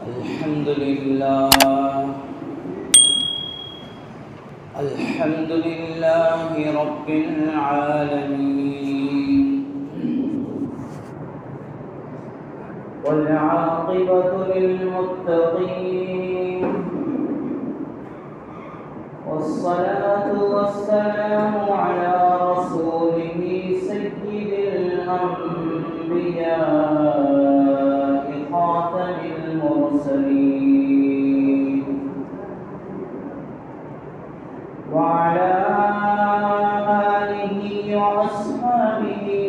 अल्हम्दुलिल्लाह रब्बिल आलमीन वल आक़िबतु लिल मुत्तक़ीन वस्सलातु वस्सलामु अला रसूलिहि सय्यिदिल अंबिया'i ख़ातमिल मुरसलीन वअला आलिहि व अस्हाबिहि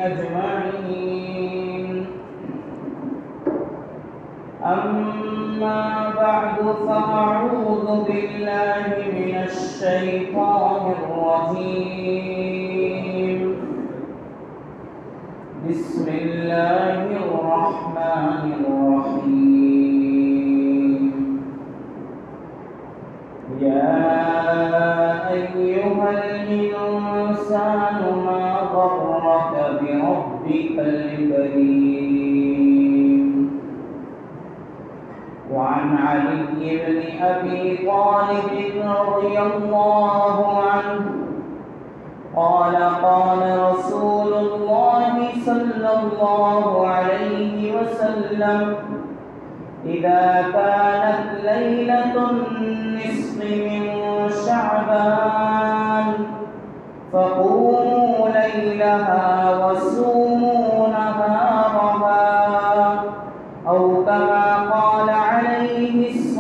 अजमईन। अम्मा बअदु फ़अऊज़ु बिल्लाहि मिनश शैतानिर रजीम। बिस्मिल्लाहिर रहमानिर रहीम। या अय्युहल इंसानु मा गर्रक बिरब्बिकल करीम। वअन अली इब्न अबी तालिब रज़ियल्लाहु अन्हु क़ाल क़ाल रसूलुल्लाहि सल्लल्लाहु अलैहि वसल्लम इज़ा कानत लैलतुन निस्फ़ि मिन शअबान फ़क़ूमू लैलहा वसूमू नहारहा औ कमा क़ाल अलैहिस्सलातु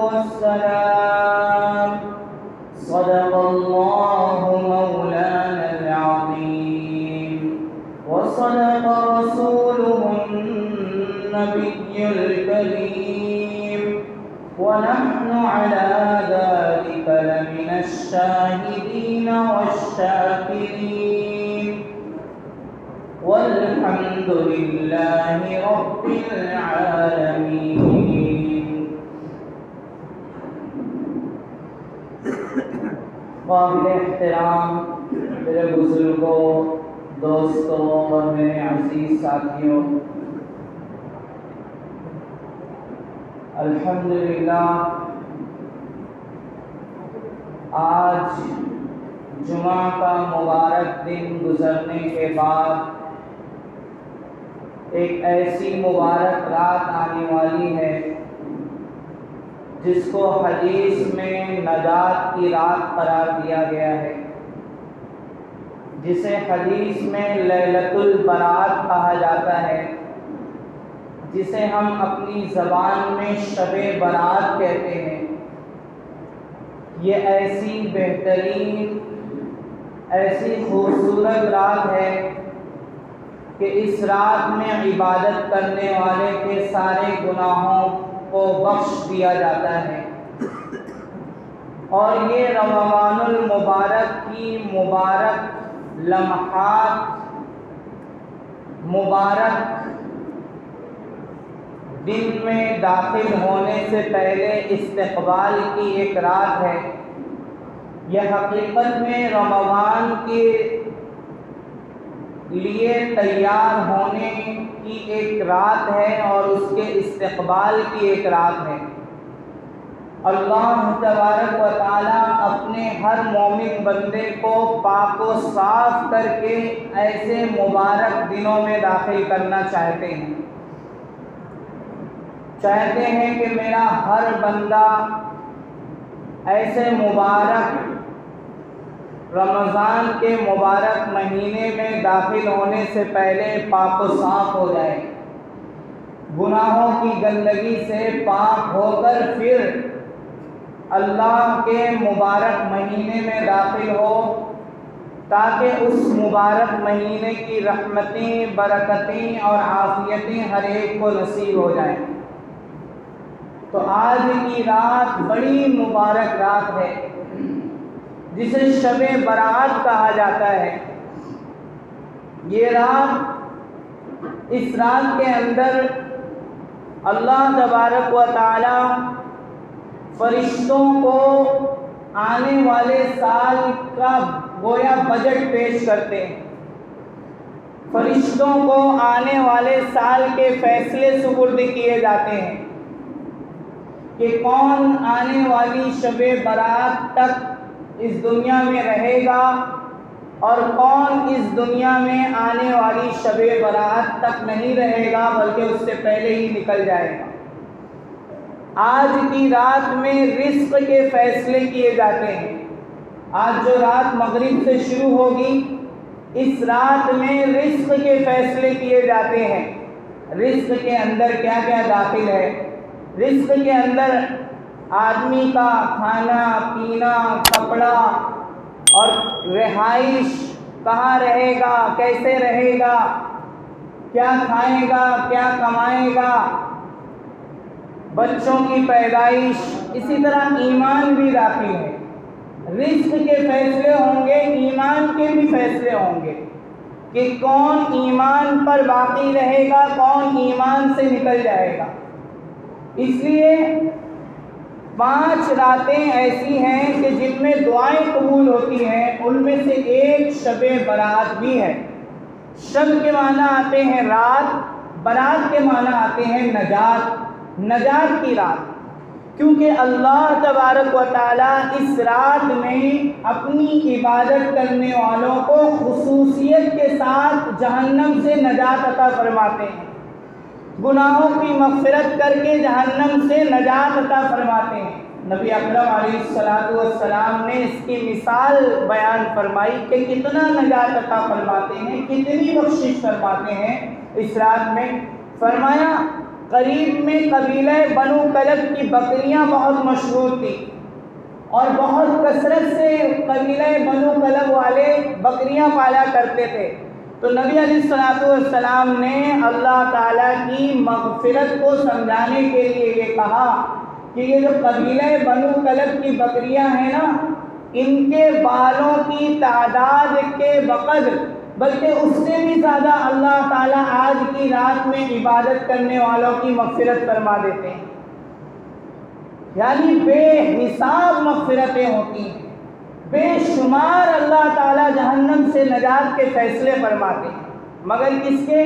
वस्सलाम। सदक़ल्लाहु मौलानल अज़ीम व सदक़ रसूलुहुन नबियुल करीम व नहनु अला ज़ालिका लमिनश शाहिदीन वश्शाकिरीन वल्हम्दुलिल्लाहि रब्बिल आलमीन। काबिल एहतराम मेरे बुजुर्गों, दोस्तों और मेरे अजीज साथियों, अल्हम्दुलिल्लाह आज जुमा का मुबारक दिन गुजरने के बाद एक ऐसी मुबारक रात आने वाली है जिसको हदीस में नजात की रात करार दिया गया है, जिसे हदीस में लैलतुल बरात कहा जाता है, जिसे हम अपनी ज़बान में शबे बरात कहते हैं। ये ऐसी बेहतरीन, ऐसी खूबसूरत रात है कि इस रात में इबादत करने वाले के सारे गुनाहों को बख्श दिया जाता है। और ये रमज़ानुल मुबारक की मुबारक लम्हात, मुबारक दिन में दाखिल होने से पहले इस्तक़बाल की एक रात है। यह हकीकत में रमज़ान के लिए तैयार होने की एक रात है और उसके इस्तक़बाल की एक रात है। अल्लाह तबारक व तआला अपने हर मोमिन बंदे को पाक व साफ करके ऐसे मुबारक दिनों में दाखिल करना चाहते हैं। चाहते हैं कि मेरा हर बंदा ऐसे मुबारक रमज़ान के मुबारक महीने में दाखिल होने से पहले पाक व साफ हो जाए, गुनाहों की गंदगी से पाक होकर फिर अल्लाह के मुबारक महीने में दाखिल हो, ताकि उस मुबारक महीने की रहमतें, बरकतें और आफियतें हर एक को नसीब हो जाएं। तो आज की रात बड़ी मुबारक रात है जिसे शबे बरात कहा जाता है। ये रात, इस रात के अंदर अल्लाह तबारक व तआला फरिश्तों को आने वाले साल का गोया बजट पेश करते हैं। फरिश्तों को आने वाले साल के फैसले सुपुर्द किए जाते हैं कि कौन आने वाली शबे बारात तक इस दुनिया में रहेगा और कौन इस दुनिया में आने वाली शबे बारात तक नहीं रहेगा, बल्कि उससे पहले ही निकल जाएगा। आज की रात में रिस्क के फैसले किए जाते हैं। आज जो रात मगरिब से शुरू होगी, इस रात में रिस्क के फैसले किए जाते हैं। रिस्क के अंदर क्या क्या दाखिल है? रिस्क के अंदर आदमी का खाना पीना, कपड़ा और रिहाइश, कहाँ रहेगा, कैसे रहेगा, क्या खाएगा, क्या कमाएगा, बच्चों की पैदाइश, इसी तरह ईमान भी दाखिल है। रिस्क के फैसले होंगे, ईमान के भी फैसले होंगे कि कौन ईमान पर बाकी रहेगा, कौन ईमान से निकल जाएगा। इसलिए 5 रातें ऐसी हैं कि जिनमें दुआएं कबूल होती हैं। उनमें से एक शबे बारात भी है। शब के माना आते हैं रात, बारात के माना आते हैं नजात, नजात की रात। क्योंकि अल्लाह तबारक व तआला इस रात में अपनी इबादत करने वालों को खुसूसियत के साथ जहन्नम से नजात अता फरमाते हैं। गुनाहों की मग़फ़िरत करके जहन्नम से नजात अता फरमाते हैं। नबी अकरम अलैहिस्सलातु वस्सलाम ने इसकी मिसाल बयान फरमाई कि कितना नजात अता फरमाते हैं, कितनी बख्शिश फरमाते हैं इस रात में। फरमाया करीब में कबीला बनु कलब की बकरियां बहुत मशहूर थी और बहुत कसरत से कबीला बनु कलब वाले बकरियां पाला करते थे। तो नबी अलैहिस्सलातु वस्सलाम ने अल्लाह ताला की मग़फ़िरत को समझाने के लिए ये कहा कि ये जो कबीला बनु कलब की बकरियां हैं ना, इनके बालों की तादाद के बक़द्र, बल्कि उससे भी ज़्यादा अल्लाह ताला आज की रात में इबादत करने वालों की मग़फ़िरत फरमा देते हैं। यानी बेहिसाब मग़फ़िरतें होती हैं, बेशुमार अल्लाह ताला जहन्नम से नजात के फैसले फरमाते हैं। मगर किसके?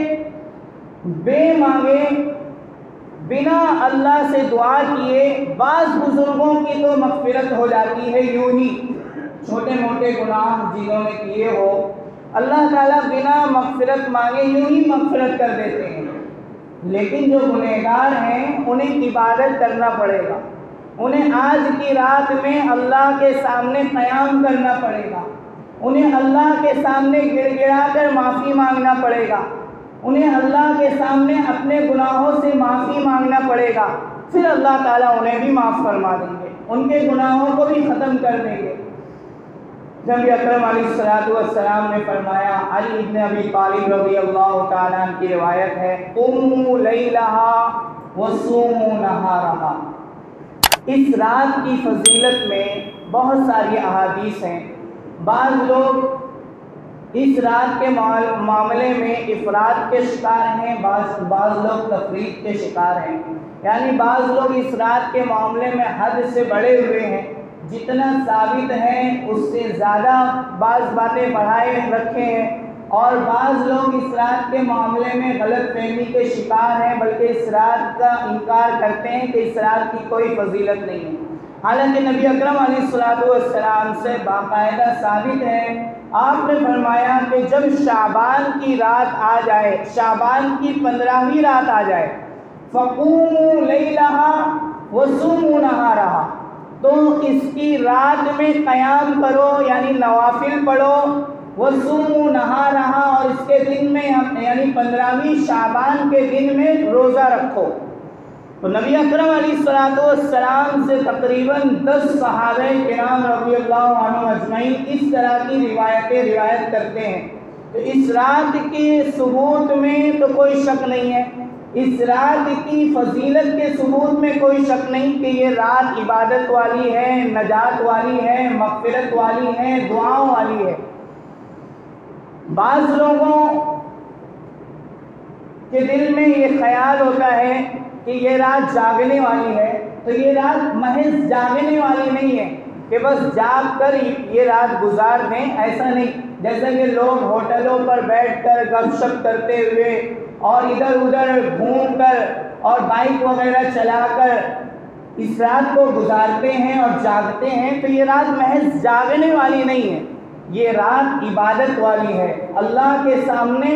बेमांगे, बिना अल्लाह से दुआ किए। बाज़ बुज़ुर्गों की तो मग़फ़िरत हो जाती है यूँ ही, छोटे मोटे गुनाह जिन्होंने किए हो, अल्लाह ताला बिना मग़फ़िरत मांगे यूँ ही मग़फ़िरत कर देते हैं। लेकिन जो गुनहगार हैं उन्हें इबादत करना पड़ेगा, उन्हें आज की रात में अल्लाह के सामने क़याम करना पड़ेगा, उन्हें अल्लाह के सामने गिड़गिड़ा कर माफ़ी मांगना पड़ेगा, उन्हें अल्लाह के सामने अपने गुनाहों से माफ़ी मांगना पड़ेगा। फिर अल्लाह ताला उन्हें भी माफ़ फरमा देंगे, उनके गुनाहों को भी ख़त्म कर देंगे। नबी अकरम अलैहिस्सलातु वस्सलाम ने फरमाया, अली इब्न अबी तालिब रज़ियल्लाहु तआला अन्हु की रिवायत है, क़ुमू लैलहा वसूमू नहारहा। इस रात की फजीलत में बहुत सारी अहादीस हैं। बाज़ लोग इस रात के मामले में इफ़रात के शिकार हैं, बाज़ लोग तफरीद के शिकार हैं। यानी बाज़ लोग इस रात के मामले में हद से बढ़े हुए हैं, जितना साबित है उससे ज़्यादा बाज़ बातें बढ़ाए रखे हैं। और बाज़ लोग इस रात के मामले में गलत फहमी के शिकार हैं, बल्कि इस रात का इनकार करते हैं कि इस रात की कोई फजीलत नहीं है। हालांकि नबी अकरम अलैहिस्सलातु वस्सलाम से बाकायदा साबित है, आपने फरमाया कि जब शाबान की रात आ जाए, शाबान की 15वीं रात आ जाए, फ़क़ूमू लैलहा वसूमू नहारहा, तो इसकी रात में क़याम करो, यानी नवाफिल पढ़ो, वसूमू नहारहा, और इसके दिन में यानी 15वीं शाबान के दिन में रोज़ा रखो। तो नबी अकरम अलैहिस्सलातु वस्सलाम से तकरीबन 10 सहाबे किराम रज़ियल्लाहु अन्हुम अजमईन इस तरह की रिवायत करते हैं। तो इस रात के सबूत में तो कोई शक नहीं है, इस रात की फजीलत के सबूत में कोई शक नहीं कि ये रात इबादत वाली है, नजात वाली है, मग़फ़िरत वाली है, दुआओं वाली है। बाज़ लोगों के दिल में ये ख्याल होता है कि ये रात जागने वाली है, तो ये रात महज जागने वाली नहीं है कि बस जाग कर ये रात गुजार दें, ऐसा नहीं। जैसा कि लोग होटलों पर बैठकर गपशप करते हुए और इधर उधर घूमकर और बाइक वगैरह चलाकर इस रात को गुजारते हैं और जागते हैं, तो ये रात महज जागने वाली नहीं है, ये रात इबादत वाली है। अल्लाह के सामने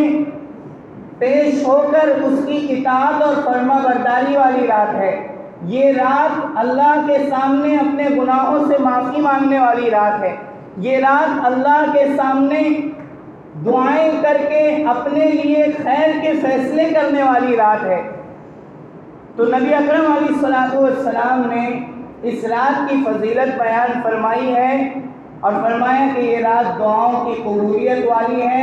पेश होकर उसकी इताअत और फर्माबरदारी वाली रात है। ये रात अल्लाह के सामने अपने गुनाहों से माफ़ी मांगने वाली रात है। ये रात अल्लाह के सामने दुआएं करके अपने लिए खैर के फैसले करने वाली रात है। तो नबी अकरम अलैहिस्सलातु वस्सलाम ने इस रात की फजीलत बयान फरमाई है और फरमाया कि ये रात दुआओं की कबूलियत वाली है।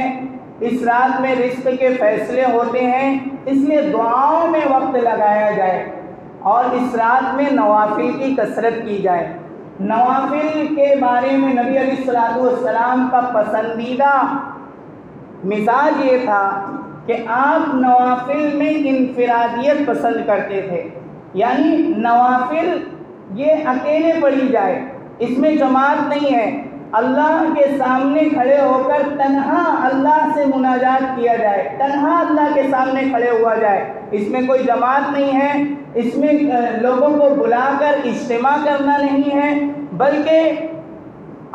इस रात में रिज़्क़ के फैसले होते हैं, इसलिए दुआओं में वक्त लगाया जाए और इस रात में नवाफिल की कसरत की जाए। नवाफिल के बारे में नबी अलैहिस्सलातु वस्सलाम का पसंदीदा मिजाज ये था कि आप नवाफिल में इनफिरादियत पसंद करते थे, यानी नवाफिल ये अकेले पढ़ी जाए, इसमें जमात नहीं है। अल्लाह के सामने खड़े होकर तन्हा अल्लाह से मुनाजात किया जाए, तन्हा अल्लाह के सामने खड़े हुआ जाए, इसमें कोई जमात नहीं है, इसमें लोगों को बुलाकर इज्तिमा करना नहीं है, बल्कि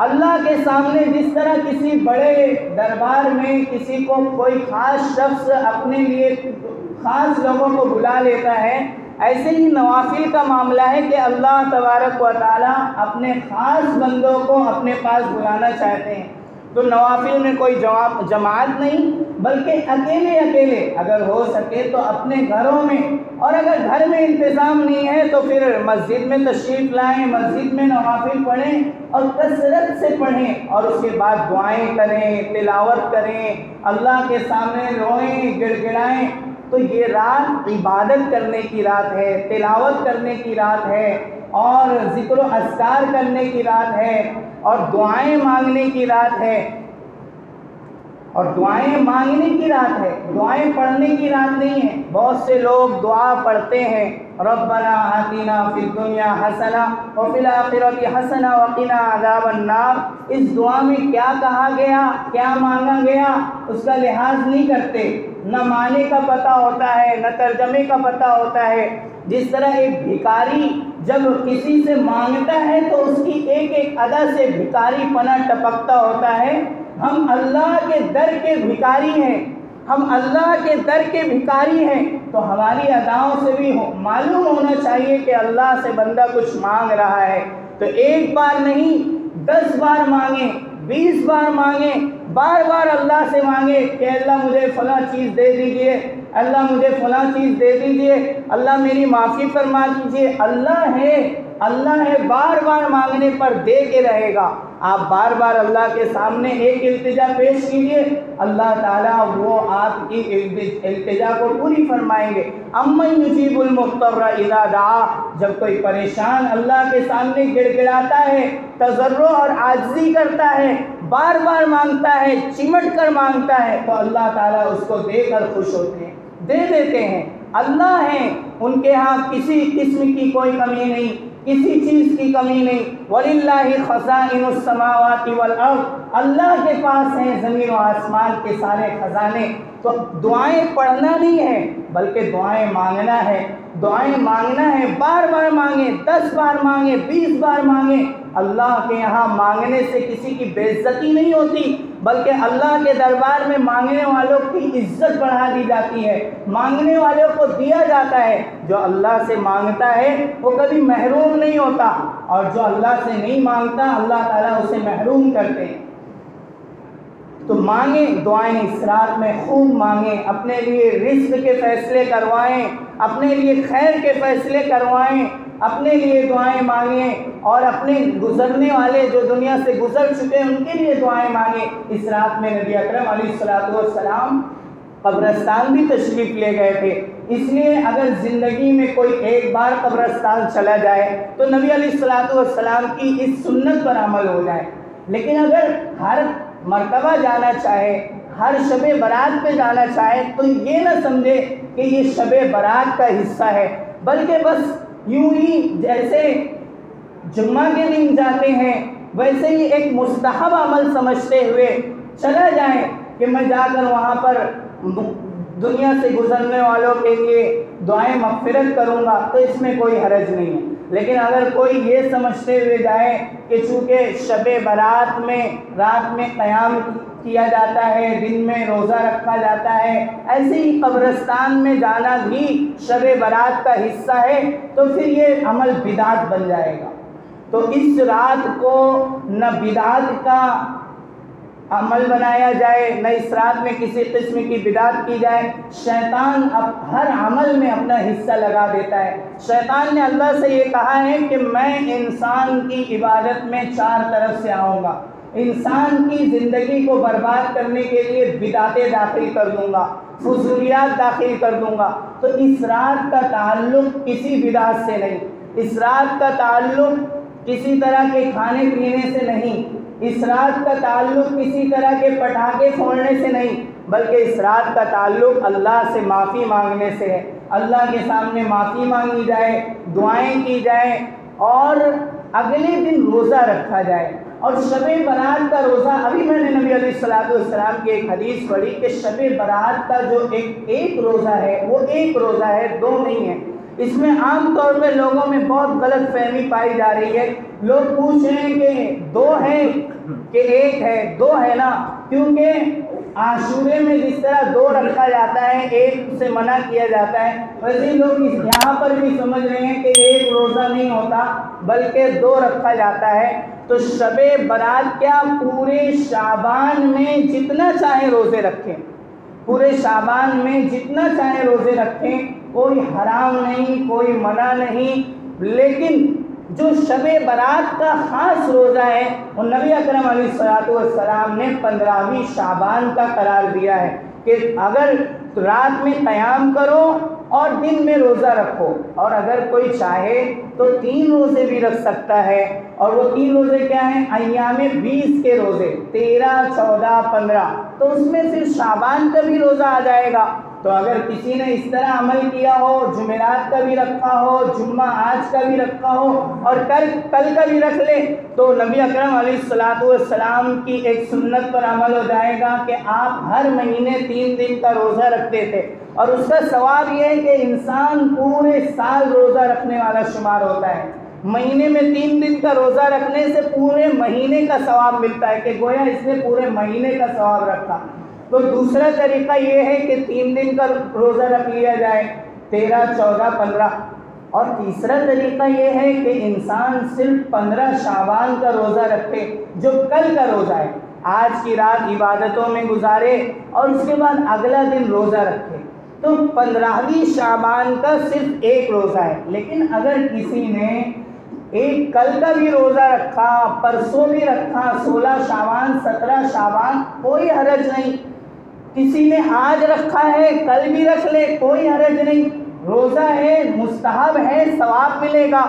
अल्लाह के सामने जिस तरह किसी बड़े दरबार में किसी को कोई ख़ास शख्स अपने लिए ख़ास लोगों को बुला लेता है, ऐसे ही नवाफिल का मामला है कि अल्लाह तबारक व तआला अपने ख़ास बंदों को अपने पास बुलाना चाहते हैं। तो नवाफिल में कोई जमात नहीं, बल्कि अकेले अकेले अगर हो सके तो अपने घरों में, और अगर घर में इंतज़ाम नहीं है तो फिर मस्जिद में तशरीफ़ लाएँ, मस्जिद में नवाफिल पढ़ें और कसरत से पढ़ें और उसके बाद दुआएं करें, तिलावत करें, अल्लाह के सामने रोएं, गिड़गिड़ाएँ। तो ये रात इबादत करने की रात है, तिलावत करने की रात है और ज़िक्र व अस्कार करने की रात है और दुआएं मांगने की रात है, और दुआएं मांगने की रात है, दुआएं पढ़ने की रात नहीं है। बहुत से लोग दुआ पढ़ते हैं, रब्बना आतिना फिद दुनिया हसना व फिल आखिरति हसना व क़िना अज़ाबन नार। इस दुआ में क्या कहा गया, क्या मांगा गया, उसका लिहाज नहीं करते, न माने का पता होता है, न तर्जमे का पता होता है। जिस तरह एक भिखारी जब किसी से मांगता है तो उसकी एक एक अदा से भिखारी पना टपकता होता है, हम अल्लाह के दर के भिखारी हैं, हम अल्लाह के दर के भिखारी हैं, तो हमारी अदाओं से भी मालूम होना चाहिए कि अल्लाह से बंदा कुछ मांग रहा है। तो एक बार नहीं 10 बार मांगे, 20 बार मांगे, बार बार अल्लाह से मांगे कि अल्लाह मुझे फ़लाँ चीज़ दे दीजिए, अल्लाह मुझे फ़लाँ चीज़ दे दीजिए, अल्लाह मेरी माफ़ी फरमा दीजिए। अल्लाह है, बार बार मांगने पर दे के रहेगा। आप बार बार अल्लाह के सामने एक इल्तिजा पेश कीजिए, अल्लाह ताला वो आपकी इल्तिजा को पूरी फरमाएंगे। अम्मन युजीबुल मुज़्तर्रा इज़ा दआ, जब कोई परेशान अल्लाह के सामने गिड़गिड़ाता है, तज़र्रुअ और आजिज़ी करता है, बार बार मांगता है, चिमट कर मांगता है, तो अल्लाह ताला उसको देकर खुश होते हैं, दे देते हैं। अल्लाह हैं, उनके यहाँ किसी किस्म की कोई कमी नहीं, किसी चीज़ की कमी नहीं। वलिल्लाहि खज़ाइनुस समावाति वल अर्द, अल्लाह के पास हैं ज़मीन और आसमान के सारे खजाने। तो दुआएं पढ़ना नहीं है, बल्कि दुआएं मांगना है, दुआएं मांगना है, बार बार मांगे, 10 बार मांगे, 20 बार मांगे। अल्लाह के यहाँ मांगने से किसी की बेइज्जती नहीं होती, बल्कि अल्लाह के दरबार में मांगने वालों की इज्जत बढ़ा दी जाती है, मांगने वालों को दिया जाता है। जो अल्लाह से मांगता है वो कभी महरूम नहीं होता, और जो अल्लाह से नहीं मांगता अल्लाह ताला उसे महरूम करते हैं। तो मांगे, दुआएं इस रात में खूब मांगें, अपने लिए रिज़्क़ के फ़ैसले करवाएं, अपने लिए खैर के फ़ैसले करवाएं, अपने लिए दुआएं मांगें और अपने गुज़रने वाले जो दुनिया से गुज़र चुके हैं उनके लिए दुआएं मांगें। इस रात में नबी अकरम अलैहिस्सलातु वस्सलाम कब्रिस्तान भी तशरीफ़ ले गए थे, इसलिए अगर ज़िंदगी में कोई एक बार कब्रिस्तान चला जाए तो नबी अलैहिस्सलातु वस्सलाम की इस सुन्नत पर अमल हो जाए। लेकिन अगर हर मर्तबा जाना चाहे, हर शबे बारात पे जाना चाहे, तो ये ना समझे कि ये शबे बारात का हिस्सा है, बल्कि बस यूं ही जैसे जुम्मा के दिन जाते हैं, वैसे ही एक मुस्तहब अमल समझते हुए चला जाए कि मैं जाकर वहाँ पर दुनिया से गुजरने वालों के लिए दुआएं मग़फ़िरत करूँगा, तो इसमें कोई हरज नहीं है। लेकिन अगर कोई ये समझते हुए जाए कि चूँकि शब बारात में रात में क़याम किया जाता है, दिन में रोज़ा रखा जाता है, ऐसे ही कब्रिस्तान में जाना भी शब बारात का हिस्सा है, तो फिर ये अमल बिदात बन जाएगा। तो इस रात को न बिदात का अमल बनाया जाए, न इस रात में किसी किस्म की बिदात की जाए। शैतान अब हर अमल में अपना हिस्सा लगा देता है। शैतान ने अल्लाह से ये कहा है कि मैं इंसान की इबादत में चार तरफ से आऊँगा, इंसान की ज़िंदगी को बर्बाद करने के लिए बिदातें दाखिल कर दूँगा, फुजूलियात दाखिल कर दूँगा। तो इस रात का ताल्लुक़ किसी बिदात से नहीं, इस रात का ताल्लुक़ किसी तरह के खाने पीने से नहीं, इस रात का ताल्लुक़ किसी तरह के पटाखे फोड़ने से नहीं, बल्कि इस रात का ताल्लुक़ अल्लाह से माफ़ी मांगने से है। अल्लाह के सामने माफ़ी मांगी जाए, दुआएं की जाए और अगले दिन रोज़ा रखा जाए। और शब बारात का रोज़ा, अभी मैंने नबी अलैहिस्सलाम की एक हदीस पढ़ी कि शब बारात का जो एक रोज़ा है वो एक रोज़ा है, दो नहीं है। इसमें आम तौर पे लोगों में बहुत गलत फहमी पाई जा रही है। लोग पूछ रहे हैं कि दो है कि एक है। दो है ना, क्योंकि आशूरे में जिस तरह दो रखा जाता है, एक से मना किया जाता है, वैसे ही लोग यहाँ पर भी समझ रहे हैं कि एक रोज़ा नहीं होता बल्कि दो रखा जाता है। तो शबे बारात क्या, पूरे शाबान में जितना चाहे रोज़े रखें, पूरे शाबान में जितना चाहे रोज़े रखें, कोई हराम नहीं, कोई मना नहीं। लेकिन जो शबे बारात का ख़ास रोज़ा है वो नबी अकरम अलैहिस्सलाम ने 15वीं शाबान का करार दिया है कि अगर रात में क़याम करो और दिन में रोज़ा रखो, और अगर कोई चाहे तो 3 रोज़े भी रख सकता है। और वो 3 रोज़े क्या हैं? अय्यामे 20 के रोज़े, 13, 14, 15, तो उसमें फिर शाबान का भी रोज़ा आ जाएगा। तो अगर किसी ने इस तरह अमल किया हो, जुमेरात का भी रखा हो, जुम्मा आज का भी रखा हो और कल का भी रख ले, तो नबी अकरम अलैहिस्सलाम की एक सुन्नत पर अमल हो जाएगा कि आप हर महीने 3 दिन का रोज़ा रखते थे। और उसका सवाब यह है कि इंसान पूरे साल रोज़ा रखने वाला शुमार होता है। महीने में 3 दिन का रोज़ा रखने से पूरे महीने का सवाब मिलता है कि गोया इसने पूरे महीने का सवाब रखा। तो दूसरा तरीका ये है कि 3 दिन का रोज़ा रख लिया जाए, 13, 14, 15। और तीसरा तरीका ये है कि इंसान सिर्फ 15 शाबान का रोज़ा रखे, जो कल का रोज़ा है, आज की रात इबादतों में गुजारे और उसके बाद अगला दिन रोज़ा रखे। तो 15वीं शाबान का सिर्फ एक रोज़ा है। लेकिन अगर किसी ने एक कल का भी रोज़ा रखा, परसों भी रखा, 16 शाबान, 17 शाबान, कोई हरज नहीं। किसी ने आज रखा है, कल भी रख ले, कोई हरज नहीं। रोज़ा है, मुस्तहब है, सवाब मिलेगा।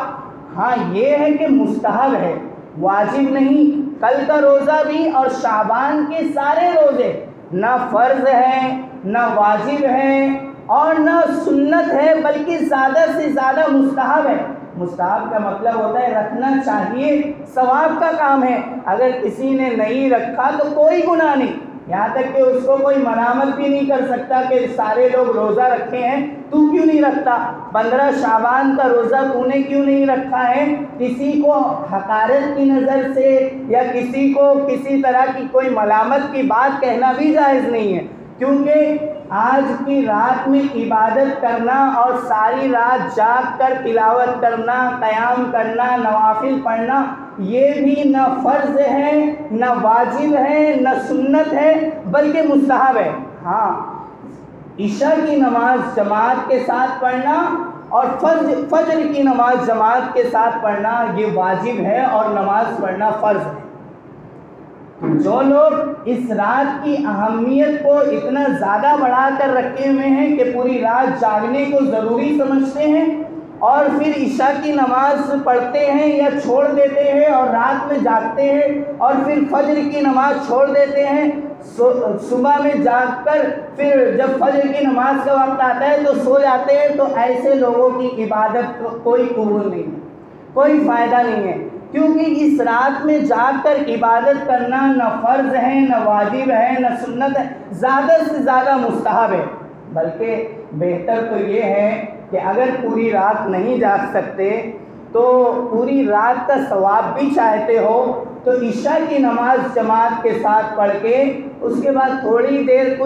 हाँ, ये है कि मुस्तहब है, वाजिब नहीं। कल का रोज़ा भी और शाबान के सारे रोज़े ना फ़र्ज़ है, ना वाजिब है और ना सुन्नत है, बल्कि ज़्यादा से ज़्यादा मुस्तहब है। मुस्तहब का मतलब होता है रखना चाहिए, सवाब का काम है। अगर किसी ने नहीं रखा तो कोई गुनाह नहीं, यहाँ तक कि उसको कोई मनामत भी नहीं कर सकता कि सारे लोग रोज़ा रखे हैं, तू क्यों नहीं रखता? 15 शाबान का रोज़ा तूने क्यों नहीं रखा है? किसी को हकारत की नज़र से या किसी को किसी तरह की कोई मलामत की बात कहना भी जायज़ नहीं है, क्योंकि आज की रात में इबादत करना और सारी रात जाग कर तिलावत करना, क़याम करना, नवाफिल पढ़ना, ये भी न फ़र्ज़ है, न वाजिब है, न सुन्नत है, बल्कि मुस्तहब है। हाँ, इशा की नमाज जमात के साथ पढ़ना और फज्र की नमाज जमात के साथ पढ़ना ये वाजिब है और नमाज पढ़ना फ़र्ज़ है। जो लोग इस रात की अहमियत को इतना ज़्यादा बढ़ा कर रखे हुए हैं कि पूरी रात जागने को ज़रूरी समझते हैं और फिर इशा की नमाज पढ़ते हैं या छोड़ देते हैं और रात में जागते हैं और फिर फज्र की नमाज छोड़ देते हैं, सुबह में जागकर फिर जब फज्र की नमाज का वक्त आता है तो सो जाते हैं, तो ऐसे लोगों की इबादत कोई कबूल नहीं है, कोई फ़ायदा नहीं है। क्योंकि इस रात में जाकर इबादत करना न फ़र्ज़ है, न वाजिब है, न सुन्नत है, ज़्यादा से ज़्यादा मुस्तहब है। बल्कि बेहतर तो ये है कि अगर पूरी रात नहीं जाग सकते तो पूरी रात का सवाब भी चाहते हो तो इशा की नमाज जमात के साथ पढ़ के उसके बाद थोड़ी देर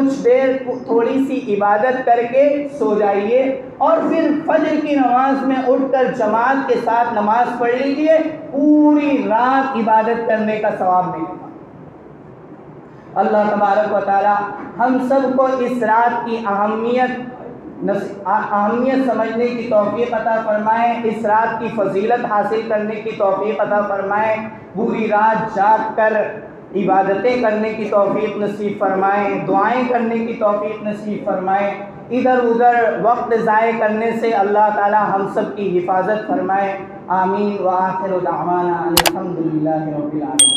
थोड़ी सी इबादत करके सो जाइए और फिर फजर की नमाज में उठकर जमात के साथ नमाज पढ़ लीजिए। पूरी रात इबादत करने का सवाब मिलेगा। अल्लाह तबारक व तआला हम सब को इस रात की अहमियत समझने की तौफीक अता फरमाए, इस रात की फजीलत हासिल करने की तौफीक अता फरमाए, पूरी रात जाग कर इबादतें करने की तौफीक नसीब फरमाए, दुआएं करने की तौफीक नसीब फरमाए। इधर उधर वक्त ज़ाय करने से अल्लाह ताला हम सब की हिफाजत फरमाए। आमीन व आखिर दावाना अल्हम्दुलिल्लाहि रब्बिल आलमीन।